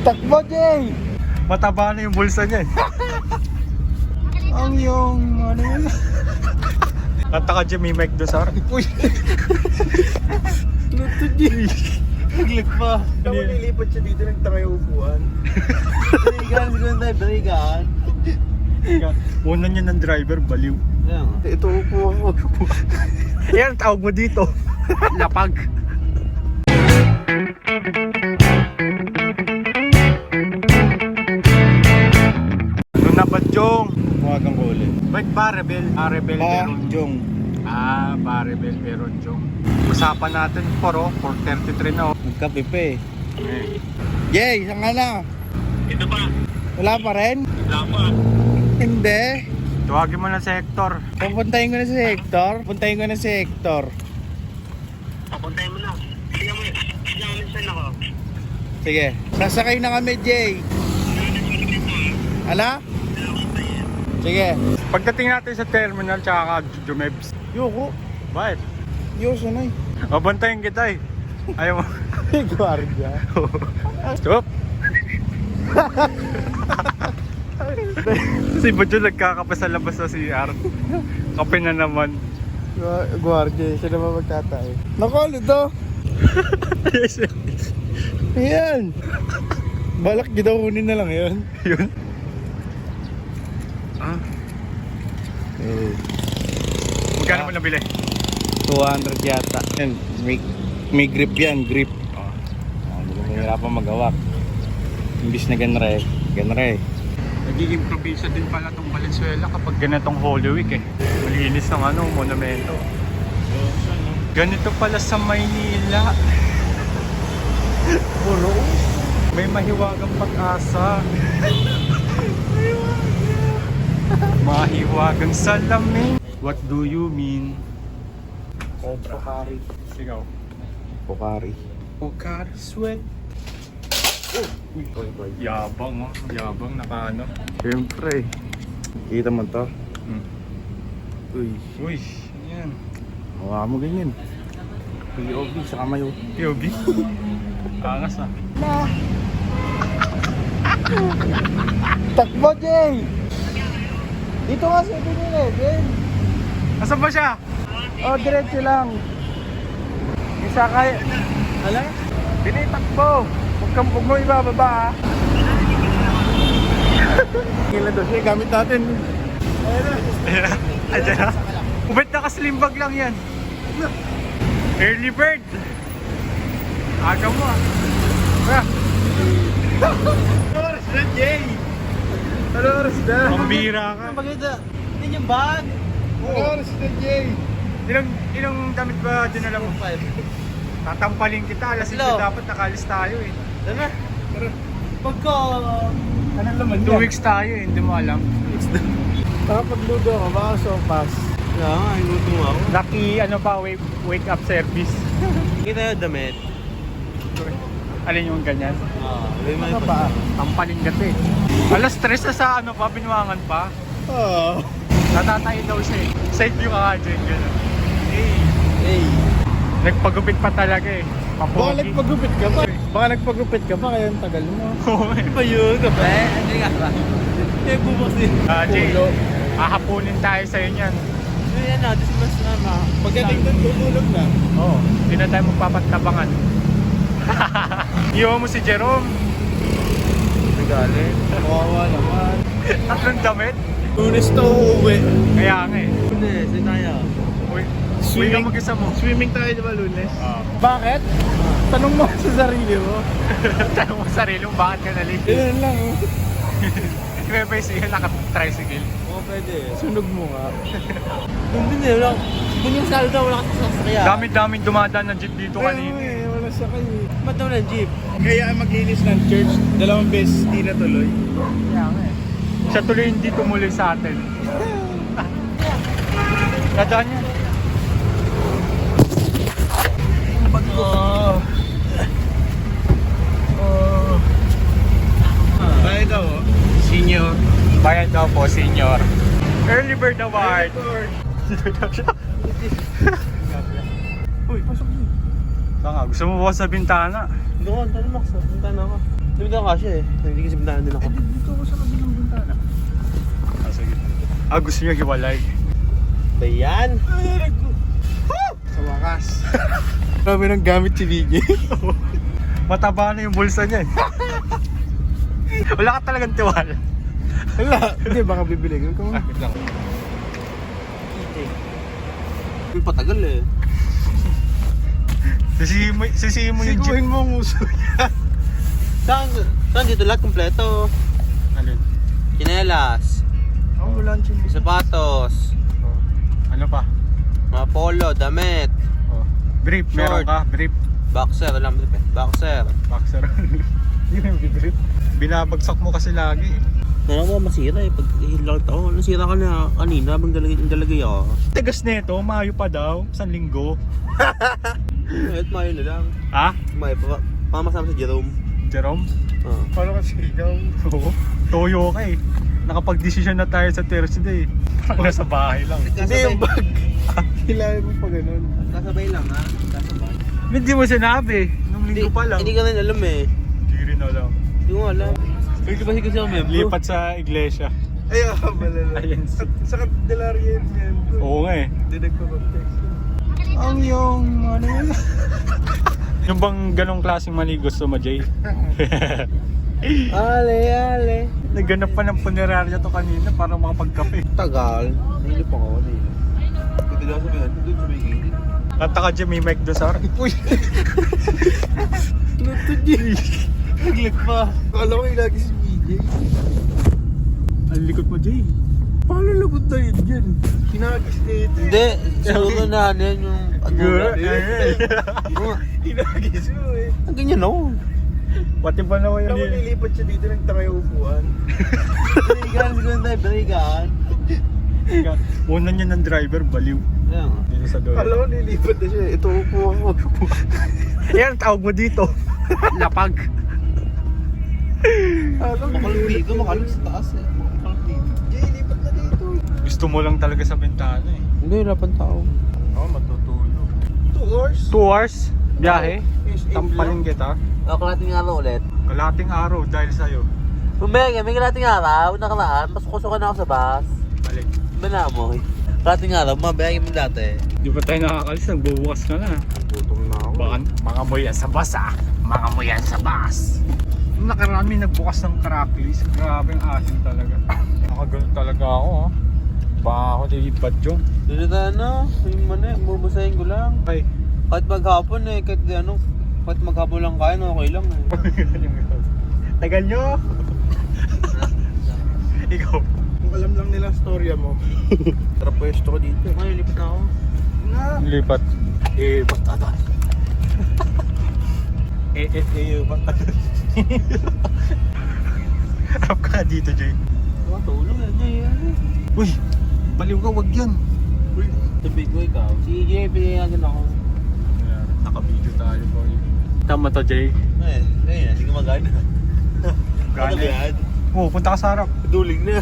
Takbo, Jay! Mataba na yung bulsa niya eh. Ang yung ano yun? Kanta ka dyan, may mic doon sa harap. Uy! Luto, Jay! Naglag pa. Ako nilipat siya dito, nagtaka yung upuan. Baligaan, siguro tayo, baligaan. Una niya ng driver, baliw. Ito upo ako. Yan, tawag mo dito. Lapag. Doon na ba, Jong? Huwagan ko ulit. Ba't ba, Rebel? Rebel Peron. Jong. Rebel Peron, Jong. Usapan natin, 4:33 na. Magkape pa eh. Jay, saan ka na? Ito pa, Wala pa rin? wala pa. Hindi. Tawagin mo na si Hector. Pupuntahin ko na si Hector. Puntahin ko na si Hector. Papuntahin mo na. Sige mo, sinamisan ako. Sige. Sasakay na kami, Jay. Ala? Sige. Pagdating natin sa terminal, tsaka Jumebs. Yoko. Bakit? Yoso na eh. Mabantayin kita eh. Ayaw mo. Guardia. Stop! Si Badjo nagkakape sa labas sa CR. Kape na naman. Guardia, siya naman magtatay. Nakolo to. Ayan. Balak daw kunin na lang yun. Yun. Ah, magkano mo nabili? 200 yata. Yan, may grip yan, grip. Oh. Mahirapan magawak. Imbis na ganre. Nagiging probinsya din pala itong Valenzuela kapag ganitong Holy Week eh. Malinis ng monumento. Ganito pala sa Maynila. Puro. May mahiwagang pag-asa. Mahiwagang salamin. What do you mean? Pokari. Sigaw. Pokari. Pokari sweat. Yabang oh. Yabang nakaano. Siyempre. Kita mo to? Uy. Uy. Yan. Hawa mo ganyan. POV sa kamay. POV. Angas ah. Takbo, Jay! Dito nga sa 7-Eleven. Asan ba siya? Oh, diretso lang. Isa kay... Hala? Tinitakbo. Huwag mo ibababa, ha? Kailan daw siya, gamit natin. Ayan na. Ubet nakaslimbag lang yan. Early bird. Aga mo ah. Ano oras na, Jay? Ano oras na? Pambira ka. Maganda. Yan yung bag. Ano oras na, Jay? Ilang damit ba dinala mo? 5. Tatampalin kita. Alas 5 dapat nakalis tayo eh. Tara. Pagka... Anong laman 2 weeks tayo eh. Hindi mo alam. Nakapagludo ako, baka sopas. Kaya nga, inuto mo ako. Lucky wake up service. Kita yung damit. Alin yung ganyan? Ano pa? Tampalin kasi. Alas 3 na sa binuangan pa. Oo. Natatay daw siya eh. Side view ka nga dyan. Gano'n. Hey. Nagpagupit pa talaga eh. Baka Mapogi. nagpagupit ka pa. Kaya ang tagal mo. Ano ba yun? Kape? Hindi nga ba? Hindi bumas din. Jay, hahapunin tayo sa'yo niyan. Yan na, this mas na. Pagdating doon, tutulog na. Oo, hindi na tayo magpapatabangan. Iwan mo si Jerome. Nagalit. Kawawa naman. Tatlong damit. Lunes na uuwi. Kaya nga eh. Lunes, yun tayo. Uy, uwi ka mag-isa mo. Swimming tayo di ba lunes? Oo. Bakit? Tanong mo sa sarili mo. Tanong mo sa sarili mo, bakit ka nalito? Ganun lang. May siya naka-tricycle. Oo, pwede. Sunog mo nga. Hindi wala. Doon yung salda, wala kasi sasakyan. Dami-daming dumadaan ng jeep dito kanina. Wala siya kayo. Ba't daw ng jeep? Kaya maglinis ng church, 2 beses di natuloy. Kaya nga eh. Siya tuloy hindi tumuloy sa atin. Dadaan yan. Bahay daw, senior. Bayad daw po, senior. Early Bird Award. Uy, pasok mo. Saka, gusto mo ba sa bintana? Doon, tanong Max. Bintana ka. Hindi ka kasi eh. Hindi kasi bintana din ako. Dito ako sa kabilang bintana. Ah, sige. Ah, gusto niyo hiwalay? Ba yan? Sa wakas. Marami nang gamit si DJ. Mataba na yung bulsa niya eh. Wala ka talagang tiwala. Wala. Hindi, baka bibili ko. Ah, wait lang. Uy, patagal eh. Sisihin mo yung Siguhin mo ang uso niya. Saan dito lahat kompleto? Alin? Chinelas, Wala ang chinis. sapatos, Ano pa? mga polo, damit, Oh. Brief, meron Short. ka? Brief. boxer, alam mo eh. Boxer. Boxer. Yun yung brief. Binabagsak mo kasi lagi eh. Meron ko masira eh. Pag hilang tao, nasira ka na kanina habang dalagay ako. Tagas neto, Mayo pa daw, 1 linggo. Kahit mayo na lang. Ha? Mayo pa. Pamasama sa Jerome. Jerome? Oo. Paano ka sigaw? Oo. Toyo ka eh. Nakapag-desisyon na tayo sa Thursday. Nasa bahay lang. Hindi yung bag. Kailangan mo pa ganun. Kasabay lang ha. Kasabay. Hindi mo sinabi. Nung linggo pa lang. Hindi ka rin alam eh. Hindi rin alam. Hindi mo alam. Hindi ba kasi ako member? Lipat sa iglesia. Ay, malala. Ayun. Sa Candelaria yung member. Oo nga eh. Hindi nagpapag-text. Ang yung ano yun? Yung bang ganong klaseng mali gusto mo, Jay? Ale. Nagganap pa ng punerarya to kanina para makapagkape. Tagal. Nahilip ako. Pwede lang sa mga doon sa may gilid. Kanta ka dyan, may mic doon sa harap. Uy! Luto Jay. Naglag pa. Akala ko yung lagi si BJ. Ang likod mo, Jay. Paano lagot na yun dyan? Kinagis na ito. Hindi. Siguro na ano yan yung... Kinagis mo eh. Ang ganyan ako. Pati ba naman Alam mo, yun? nilipat siya dito ng tangay upuan. Berigan, siguro tayo, berigan. Una niya ng driver, baliw. Ayan. Dito sa door. Alam mo, nilipat na siya. Ito upo ako. Yan, tawag mo dito. Lapag. Makalog dito, makalog sa taas eh. Makalog dito. Jay, lipat na dito. Gusto mo lang talaga sa bintana eh. Hindi, wala pang tao. Oo, matutulog. 2 hours? 2 hours? Biyahe? Tampalin kita. Kalating araw ulit. Kalating araw dahil sa'yo. May kalating araw, nakaraan, pasok-pasok na ako sa bus. Balik. Ba na mo? Kalating araw, mabiyagin mo dati. Di ba tayo nakakalis? Nagbubukas ka na. Gutom na ako. Baka mga mo yan sa bus ah. Mga mo yan sa bus. Nung nakarami nagbukas ng cracklis. Grabe ang asin talaga. Nakagano talaga ako ah. Baka ako lilipad yung. Dito na ano, yung mana, bubusahin ko lang. Ay. Kahit maghapon eh, kahit ano, kahit maghapon lang kain, okay lang eh. Tagal nyo. Ikaw. Kung alam lang nila storya mo. Tara pwesto ko dito. Ay, lipat na ako. Lipat. Basta na. Basta. Harap ka dito, Jay. Tulong yan niya yan. Uy, baliw ka, wag yan. Uy, sabi ko ikaw. Sige, pinayagan ako. Naka-video tayo, boy. Tama to, Jay. Hindi ko magana. Gana. Oo, punta ka sa harap. Duling na.